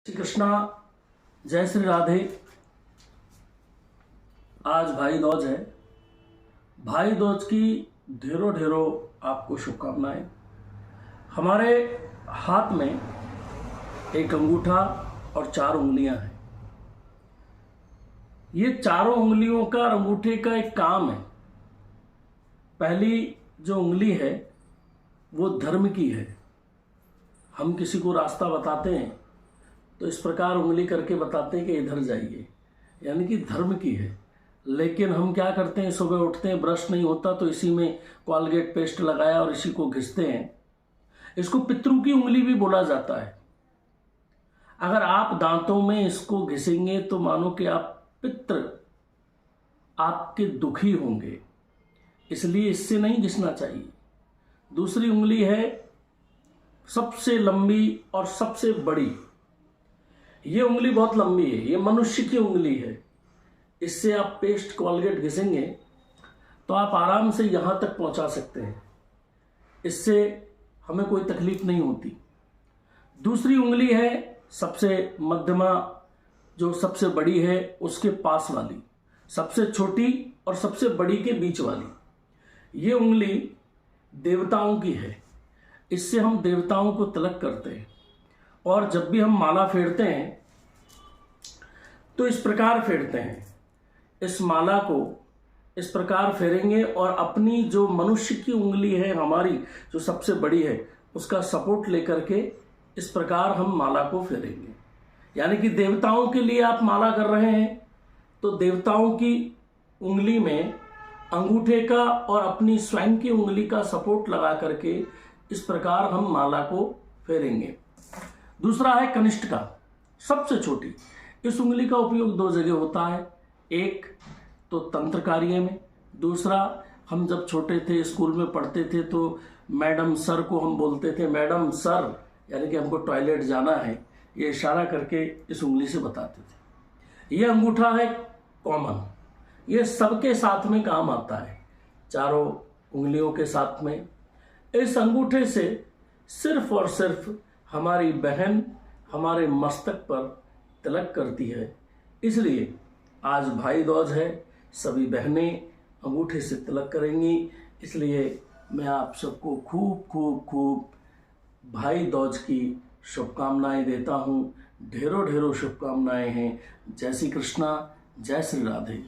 श्री कृष्णा, जय श्री राधे। आज भाई दूज है। भाई दूज की ढेरों ढेरों आपको शुभकामनाएं। हमारे हाथ में एक अंगूठा और 4 उंगलियां हैं। ये चारों उंगलियों का अंगूठे का एक काम है। पहली जो उंगली है वो धर्म की है। हम किसी को रास्ता बताते हैं तो इस प्रकार उंगली करके बताते हैं कि इधर जाइए, यानी कि धर्म की है। लेकिन हम क्या करते हैं, सुबह उठते हैं, ब्रश नहीं होता तो इसी में कॉलगेट पेस्ट लगाया और इसी को घिसते हैं। इसको पितरों की उंगली भी बोला जाता है। अगर आप दांतों में इसको घिसेंगे तो मानो कि आप पितृ आपके दुखी होंगे, इसलिए इससे नहीं घिसना चाहिए। दूसरी उंगली है सबसे लंबी और सबसे बड़ी। ये उंगली बहुत लंबी है, ये मनुष्य की उंगली है। इससे आप पेस्ट कॉलगेट घिसेंगे तो आप आराम से यहां तक पहुंचा सकते हैं। इससे हमें कोई तकलीफ नहीं होती। दूसरी उंगली है सबसे मध्यमा, जो सबसे बड़ी है उसके पास वाली, सबसे छोटी और सबसे बड़ी के बीच वाली। ये उंगली देवताओं की है। इससे हम देवताओं को तिलक करते हैं। और जब भी हम माला फेरते हैं तो इस प्रकार फेरते हैं। इस माला को इस प्रकार फेरेंगे और अपनी जो मनुष्य की उंगली है हमारी, जो सबसे बड़ी है, उसका सपोर्ट लेकर के इस प्रकार हम माला को फेरेंगे। यानी कि देवताओं के लिए आप माला कर रहे हैं तो देवताओं की उंगली में अंगूठे का और अपनी स्वयं की उंगली का सपोर्ट लगा करके इस प्रकार हम माला को फेरेंगे। दूसरा है कनिष्ठ का, सबसे छोटी। इस उंगली का उपयोग 2 जगह होता है। एक तो तंत्र कार्य में, दूसरा हम जब छोटे थे स्कूल में पढ़ते थे तो मैडम सर को हम बोलते थे मैडम सर, यानी कि हमको टॉयलेट जाना है, ये इशारा करके इस उंगली से बताते थे। ये अंगूठा है कॉमन, ये सबके साथ में काम आता है, चारों उंगलियों के साथ में। इस अंगूठे से सिर्फ और सिर्फ हमारी बहन हमारे मस्तक पर तिलक करती है। इसलिए आज भाई दूज है, सभी बहनें अंगूठे से तिलक करेंगी। इसलिए मैं आप सबको खूब खूब खूब भाई दूज की शुभकामनाएं देता हूँ। ढेरों ढेरों शुभकामनाएं हैं। जय श्री कृष्णा, जय श्री राधे।